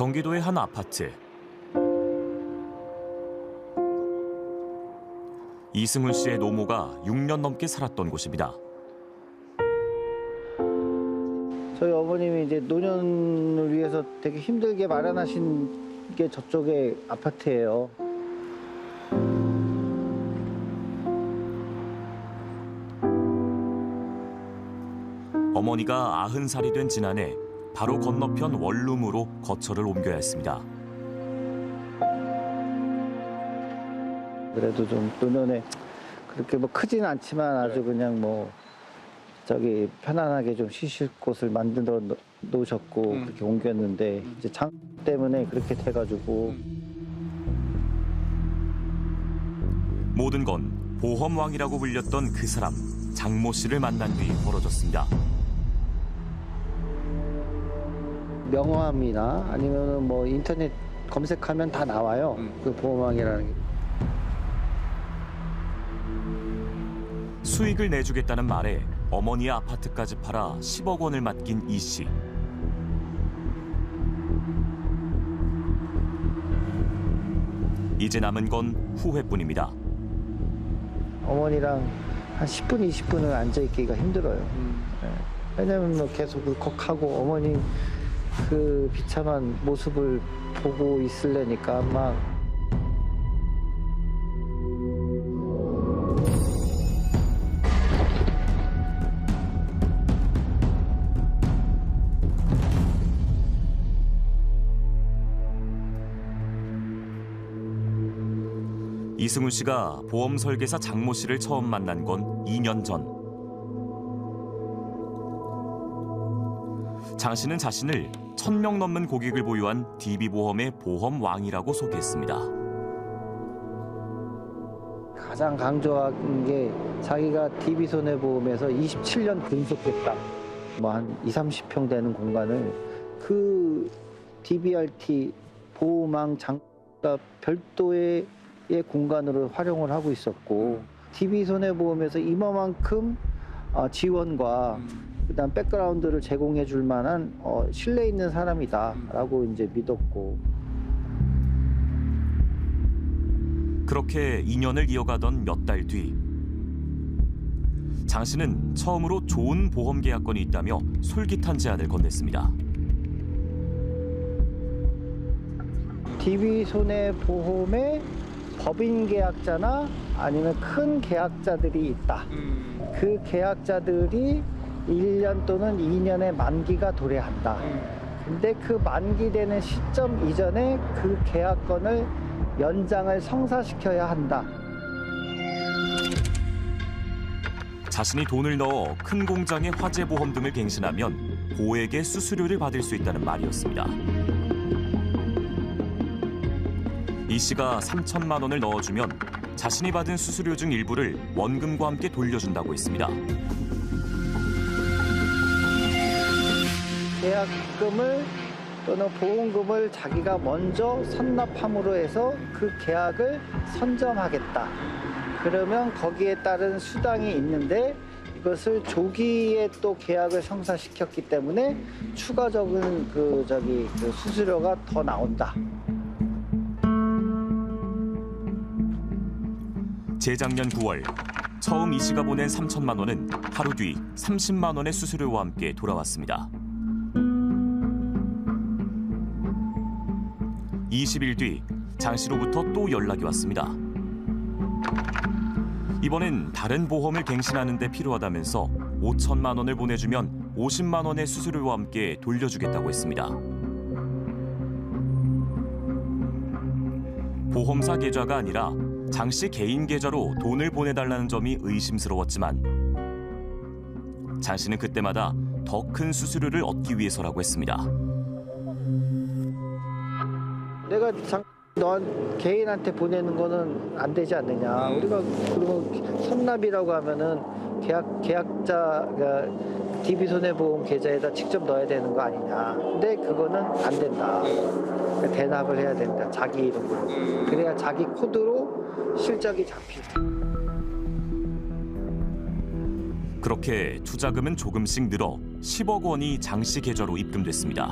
경기도의 한 아파트. 이승훈 씨의 노모가 6년 넘게 살았던 곳입니다. 저희 어머님이 이제 노년을 위해서 되게 힘들게 마련하신 게 저쪽에 아파트예요. 어머니가 90살이 된 지난해 바로 건너편 원룸으로 거처를 옮겨야 했습니다. 그래도 좀 노년에 그렇게 뭐 크진 않지만 아주 그냥 뭐 저기 편안하게 좀 쉬실 곳을 만들어 놓으셨고 그렇게 옮겼는데 이제 장 때문에 그렇게 돼가지고 모든 건 보험왕이라고 불렸던 그 사람 장모 씨를 만난 뒤 벌어졌습니다. 명함이나 아니면 뭐 인터넷 검색하면 다 나와요. 그 보험왕이라는 게. 수익을 내주겠다는 말에 어머니의 아파트까지 팔아 10억 원을 맡긴 이 씨. 이제 남은 건 후회뿐입니다. 어머니랑 한 10분, 20분은 앉아있기가 힘들어요. 네. 왜냐면 뭐 계속 울컥하고 어머니 그 비참한 모습을 보고 있으려니까 막 이승훈 씨가 보험 설계사 장모 씨를 처음 만난 건 2년 전. 장 씨는 자신을 1000명 넘는 고객을 보유한 DB보험의 보험왕이라고 소개했습니다. 가장 강조한 게 자기가 DB손해보험에서 27년 근속했다. 뭐 한 20, 30평 되는 공간을 그 DBRT 보험왕 장가 별도의 공간으로 활용을 하고 있었고 DB손해보험에서 이만큼 지원과 그다음 백그라운드를 제공해 줄 만한 신뢰 있는 사람이다라고 이제 믿었고 그렇게 인연을 이어가던 몇 달 뒤 장 씨는 처음으로 좋은 보험 계약건이 있다며 솔깃한 제안을 건넸습니다. DB손해보험의 법인 계약자나 아니면 큰 계약자들이 있다. 그 계약자들이 1년 또는 2년의 만기가 도래한다. 근데 그 만기되는 시점 이전에 그 계약건을 연장을 성사시켜야 한다. 자신이 돈을 넣어 큰 공장의 화재 보험 등을 갱신하면 고액의 수수료를 받을 수 있다는 말이었습니다. 이 씨가 3천만 원을 넣어주면 자신이 받은 수수료 중 일부를 원금과 함께 돌려준다고 했습니다. 계약금을 또는 보험금을 자기가 먼저 선납함으로 해서 그 계약을 선점하겠다. 그러면 거기에 따른 수당이 있는데 이것을 조기에 또 계약을 성사시켰기 때문에 추가적인 그 수수료가 더 나온다. 재작년 9월 처음 이 씨가 보낸 3천만 원은 하루 뒤 30만 원의 수수료와 함께 돌아왔습니다. 20일 뒤 장 씨로부터 또 연락이 왔습니다. 이번엔 다른 보험을 갱신하는 데 필요하다면서 5천만 원을 보내주면 50만 원의 수수료와 함께 돌려주겠다고 했습니다. 보험사 계좌가 아니라 장 씨 개인 계좌로 돈을 보내달라는 점이 의심스러웠지만 장 씨는 그때마다 더 큰 수수료를 얻기 위해서라고 했습니다. 내가 너 개인한테 보내는 거는 안 되지 않느냐. 우리가 그러면 선납이라고 하면은 계약자가 DB손해보험 계좌에다 직접 넣어야 되는 거 아니냐. 근데 그거는 안 된다. 그러니까 대납을 해야 된다. 자기 이름으로. 그래야 자기 코드로 실적이 잡히고. 그렇게 투자금은 조금씩 늘어 10억 원이 장 씨 계좌로 입금됐습니다.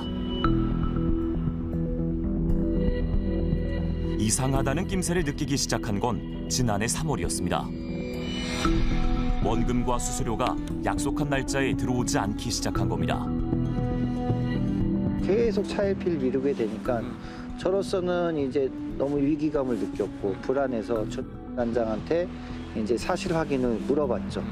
이상하다는 낌새를 느끼기 시작한 건 지난해 3월이었습니다. 원금과 수수료가 약속한 날짜에 들어오지 않기 시작한 겁니다. 계속 차일피일 미루게 되니까 저로서는 이제 너무 위기감을 느꼈고 불안해서 단장한테 이제 사실 확인을 물어봤죠.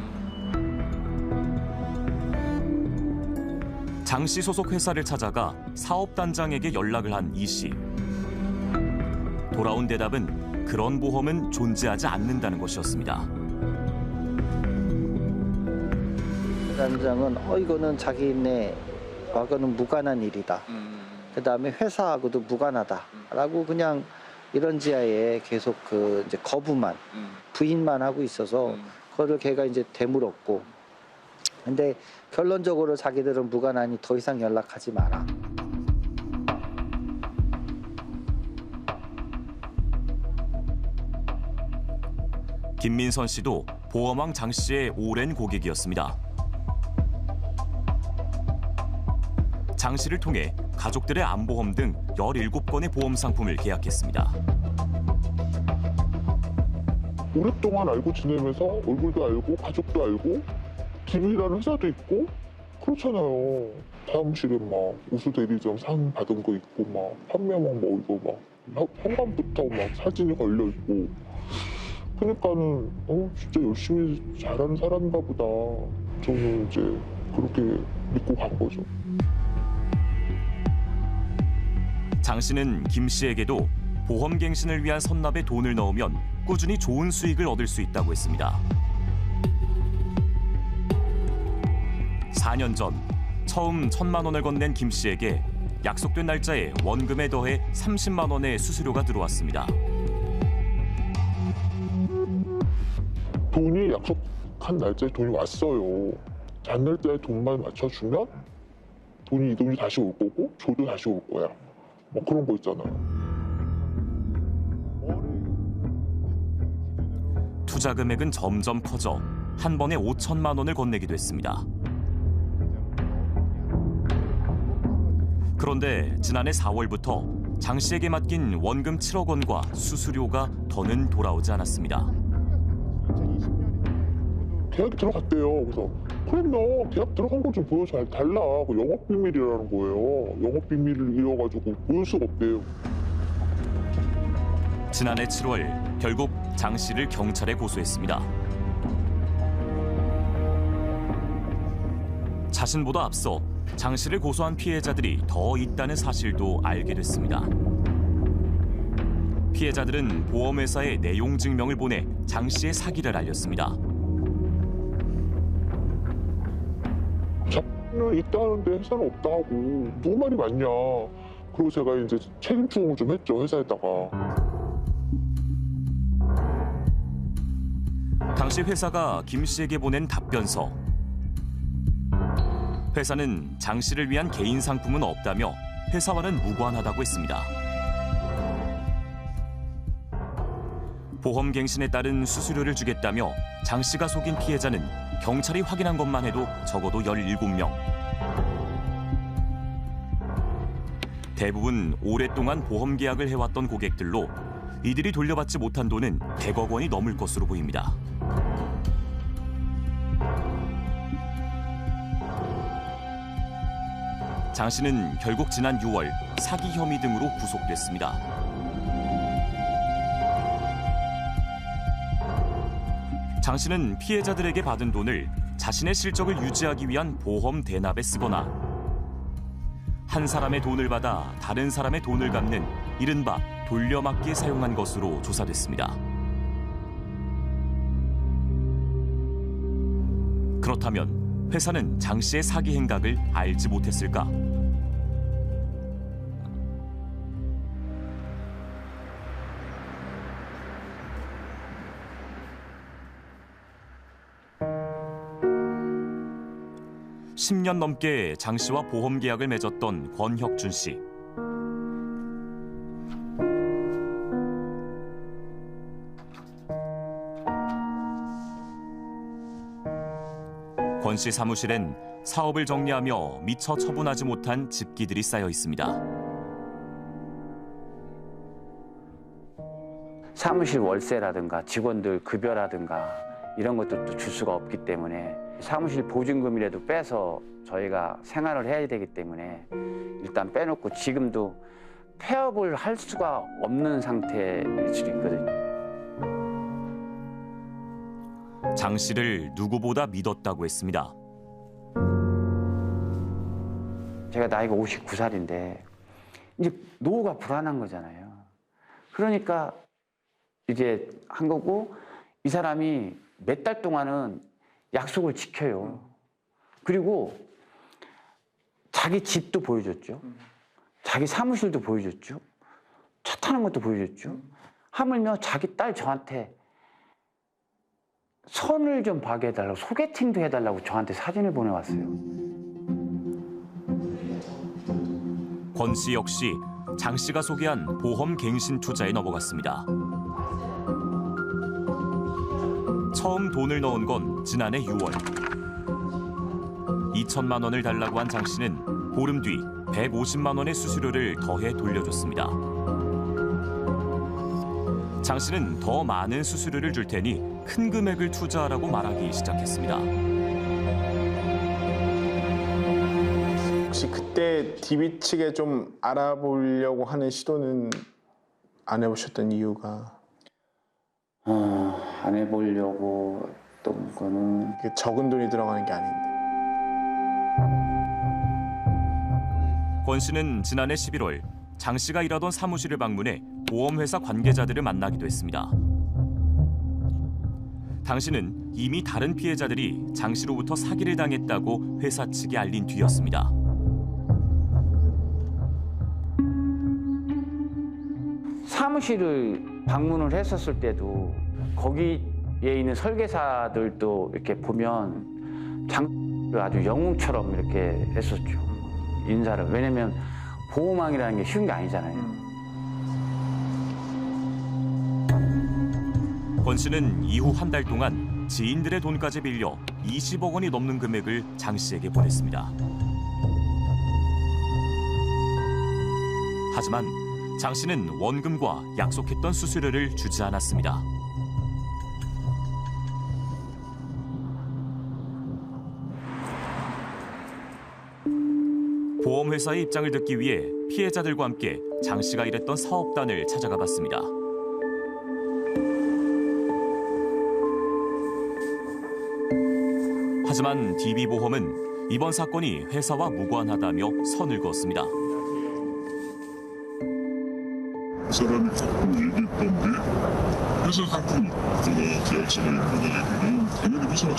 장 씨 소속 회사를 찾아가 사업단장에게 연락을 한 이 씨. 돌아온 대답은 그런 보험은 존재하지 않는다는 것이었습니다. 단장은 이거는 자기네하고는 무관한 일이다. 그다음에 회사하고도 무관하다라고 그냥 이런 지하에 계속 이제 거부만 부인만 하고 있어서 그거를 걔가 이제 되물었고. 근데 결론적으로 자기들은 무관하니 더 이상 연락하지 마라. 김민선 씨도 보험왕 장 씨의 오랜 고객이었습니다. 장 씨를 통해 가족들의 암보험 등 17건의 보험 상품을 계약했습니다. 오랫동안 알고 지내면서 얼굴도 알고 가족도 알고 DB라는 회사도 있고 그렇잖아요. 사무실에 막 우수 대리점 상 받은 거 있고 막 판매왕 뭐 이거 막 현관부터 막 사진이 걸려 있고 그러니까는 진짜 열심히 잘하는 사람인가 보다. 저는 이제 그렇게 믿고 간 거죠. 장 씨는 김 씨에게도 보험갱신을 위한 선납에 돈을 넣으면 꾸준히 좋은 수익을 얻을 수 있다고 했습니다. 4년 전 처음 1,000만 원을 건넨 김 씨에게 약속된 날짜에 원금에 더해 30만 원의 수수료가 들어왔습니다. 돈이 약속한 날짜에 돈이 왔어요. 잔날짜에 돈만 맞춰주면 이 돈이 다시 올 거고 저도 다시 올 거야. 뭐 그런 거 있잖아요. 투자 금액은 점점 커져 한 번에 5천만 원을 건네기도 했습니다. 그런데 지난해 4월부터 장 씨에게 맡긴 원금 7억 원과 수수료가 더는 돌아오지 않았습니다. 계약이 들어갔대요. 그래서 그럼요. 계약 들어간 거 좀 보여줘. 달라. 그 영업비밀이라는 거예요. 영업비밀을 이어가지고 보일 수가 없대요. 지난해 7월 결국 장 씨를 경찰에 고소했습니다. 자신보다 앞서 장 씨를 고소한 피해자들이 더 있다는 사실도 알게 됐습니다. 피해자들은 보험회사에 내용 증명을 보내 장 씨의 사기를 알렸습니다. 자본은 있다는데 회사는 없다고. 누구 말이 맞냐. 그리고 제가 이제 책임 추궁을 좀 했죠. 회사에다가. 당시 회사가 김 씨에게 보낸 답변서. 회사는 장 씨를 위한 개인 상품은 없다며 회사와는 무관하다고 했습니다. 보험갱신에 따른 수수료를 주겠다며 장 씨가 속인 피해자는 경찰이 확인한 것만 해도 적어도 17명. 대부분 오랫동안 보험 계약을 해왔던 고객들로 이들이 돌려받지 못한 돈은 100억 원이 넘을 것으로 보입니다. 장 씨는 결국 지난 6월 사기 혐의 등으로 구속됐습니다. 장 씨는 피해자들에게 받은 돈을 자신의 실적을 유지하기 위한 보험 대납에 쓰거나 한 사람의 돈을 받아 다른 사람의 돈을 갚는 이른바 돌려막기에 사용한 것으로 조사됐습니다. 그렇다면 회사는 장 씨의 사기 행각을 알지 못했을까? (10년) 넘게 장 씨와 보험 계약을 맺었던 권혁준 씨. 권 씨 사무실엔 사업을 정리하며 미처 처분하지 못한 집기들이 쌓여 있습니다. 사무실 월세라든가 직원들 급여라든가 이런 것도 줄 수가 없기 때문에 사무실 보증금이라도 빼서 저희가 생활을 해야 되기 때문에 일단 빼놓고 지금도 폐업을 할 수가 없는 상태일 수도 있거든요. 장 씨를 누구보다 믿었다고 했습니다. 제가 나이가 59살인데 이제 노후가 불안한 거잖아요. 그러니까 이제 한 거고 이 사람이 몇 달 동안은 약속을 지켜요. 그리고 자기 집도 보여줬죠. 자기 사무실도 보여줬죠. 차 타는 것도 보여줬죠. 하물며 자기 딸 저한테 선을 좀 봐게 해달라고 소개팅도 해달라고 저한테 사진을 보내왔어요. 권 씨 역시 장 씨가 소개한 보험 갱신 투자에 넘어갔습니다. 처음 돈을 넣은 건 지난해 6월. 2천만 원을 달라고 한 장 씨는 보름 뒤 150만 원의 수수료를 더해 돌려줬습니다. 장 씨는 더 많은 수수료를 줄 테니 큰 금액을 투자하라고 말하기 시작했습니다. 혹시 그때 DB 측에 좀 알아보려고 하는 시도는 안 해보셨던 이유가? 안 해보려고 했던 거는 이게 적은 돈이 들어가는 게 아닌데. 권 씨는 지난해 11월 장 씨가 일하던 사무실을 방문해 보험회사 관계자들을 만나기도 했습니다. 당시는 이미 다른 피해자들이 장 씨로부터 사기를 당했다고 회사 측에 알린 뒤였습니다. 사무실을 방문을 했었을 때도 거기에 있는 설계사들도 이렇게 보면 장을 아주 영웅처럼 이렇게 했었죠. 인사를. 왜냐면 보호망이라는 게 쉬운 게 아니잖아요. 권 씨는 이후 한 달 동안 지인들의 돈까지 빌려 20억 원이 넘는 금액을 장 씨에게 보냈습니다. 하지만 장 씨는 원금과 약속했던 수수료를 주지 않았습니다. 보험회사의 입장을 듣기 위해 피해자들과 함께 장 씨가 일했던 사업단을 찾아가 봤습니다. 하지만 DB보험은 이번 사건이 회사와 무관하다며 선을 그었습니다. 사람이 자꾸 얘기했던데 회사 상품이 계약서가 있는 얘기는 당연히 회사가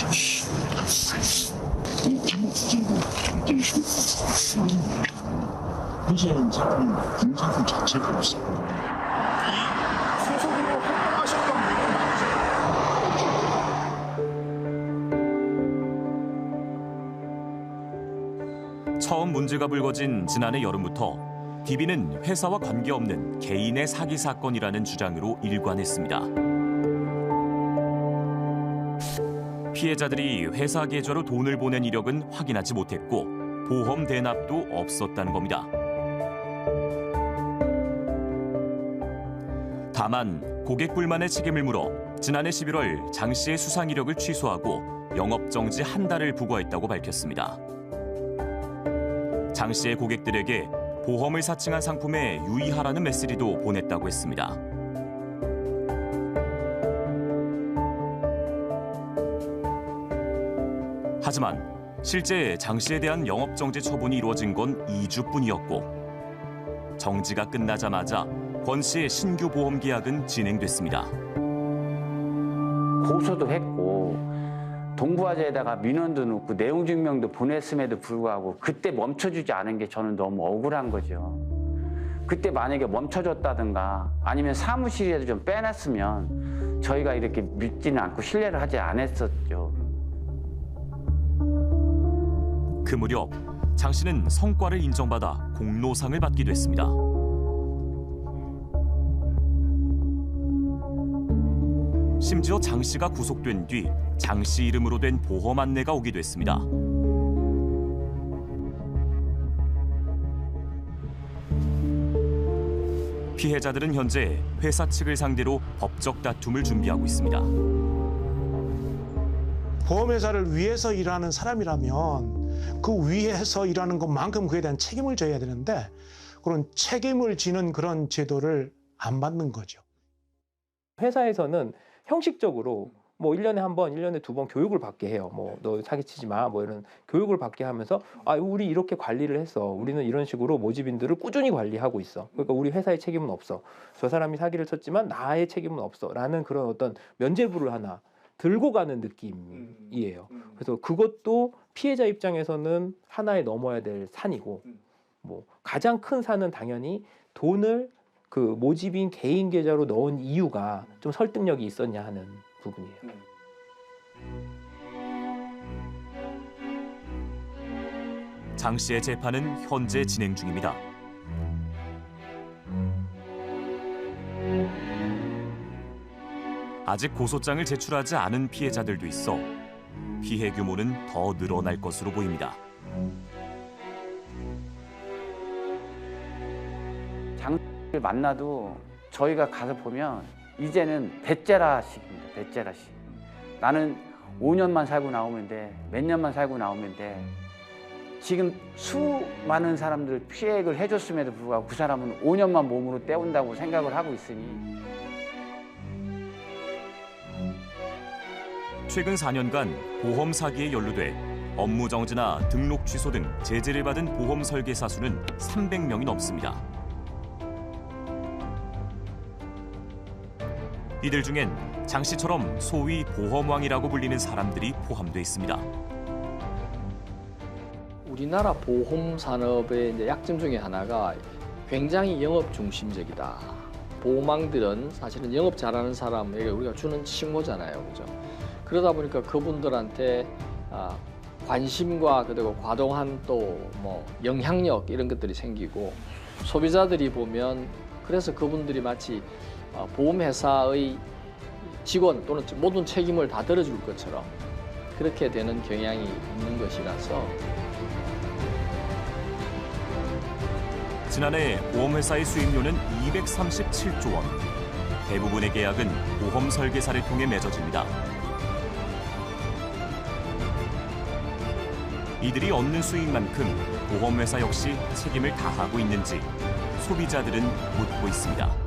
참 기목적으로 회사는 상품 그 상품 자체가 없어요. 소속으로 활동하셨던 분은 처음 문제가 불거진 지난해 여름부터 DB는 회사와 관계없는 개인의 사기 사건이라는 주장으로 일관했습니다. 피해자들이 회사 계좌로 돈을 보낸 이력은 확인하지 못했고 보험 대납도 없었다는 겁니다. 다만 고객 불만의 책임을 물어 지난해 11월 장 씨의 수상 이력을 취소하고 영업정지 한 달을 부과했다고 밝혔습니다. 장 씨의 고객들에게 보험을 사칭한 상품에 유의하라는 메시지도 보냈다고 했습니다. 하지만 실제 장 씨에 대한 영업정지 처분이 이루어진 건 2주뿐이었고 정지가 끝나자마자 권 씨의 신규 보험 계약은 진행됐습니다. 고소도 했고 동부화재에다가 민원도 넣고 내용 증명도 보냈음에도 불구하고 그때 멈춰주지 않은 게 저는 너무 억울한 거죠. 그때 만약에 멈춰줬다든가 아니면 사무실이라도 좀 빼놨으면 저희가 이렇게 믿지는 않고 신뢰를 하지 않았었죠. 그 무렵 장 씨는 성과를 인정받아 공로상을 받기도 했습니다. 심지어 장 씨가 구속된 뒤 장 씨 이름으로 된 보험 안내가 오기도 했습니다. 피해자들은 현재 회사 측을 상대로 법적 다툼을 준비하고 있습니다. 보험회사를 위해서 일하는 사람이라면 그 위해서 일하는 것만큼 그에 대한 책임을 져야 되는데 그런 책임을 지는 그런 제도를 안 받는 거죠. 회사에서는 형식적으로 뭐 1년에 한 번, 1년에 2번 교육을 받게 해요. 뭐 너 사기치지 마, 뭐 이런 교육을 받게 하면서 아, 우리 이렇게 관리를 했어. 우리는 이런 식으로 모집인들을 꾸준히 관리하고 있어. 그러니까 우리 회사의 책임은 없어. 저 사람이 사기를 쳤지만 나의 책임은 없어. 라는 그런 어떤 면죄부를 하나 들고 가는 느낌이에요. 그래서 그것도 피해자 입장에서는 하나의 넘어야 될 산이고, 뭐 가장 큰 산은 당연히 돈을 그 모집인 개인 계좌로 넣은 이유가 좀 설득력이 있었냐 하는 부분이에요. 장 씨의 재판은 현재 진행 중입니다. 아직 고소장을 제출하지 않은 피해자들도 있어 피해 규모는 더 늘어날 것으로 보입니다. 장을 만나도 저희가 가서 보면 이제는 배째라식입니다. 배째라식. 나는 5년만 살고 나오면 돼. 몇 년만 살고 나오면 돼. 지금 수많은 사람들 피해를 해줬음에도 불구하고 그 사람은 5년만 몸으로 때운다고 생각을 하고 있으니 최근 4년간 보험 사기에 연루돼 업무 정지나 등록 취소 등 제재를 받은 보험 설계사 수는 300명이 넘습니다. 이들 중엔 장 씨처럼 소위 보험왕이라고 불리는 사람들이 포함돼 있습니다. 우리나라 보험 산업의 이제 약점 중에 하나가 굉장히 영업 중심적이다. 보험왕들은 사실은 영업 잘하는 사람에게 우리가 주는 칭호잖아요, 그죠? 그러다 보니까 그분들한테 관심과 그리고 과도한 또 뭐 영향력 이런 것들이 생기고 소비자들이 보면 그래서 그분들이 마치 보험회사의 직원 또는 모든 책임을 다 들어줄 것처럼 그렇게 되는 경향이 있는 것이라서 지난해 보험회사의 수임료는 237조 원. 대부분의 계약은 보험 설계사를 통해 맺어집니다. 이들이 얻는 수익만큼 보험회사 역시 책임을 다하고 있는지 소비자들은 묻고 있습니다.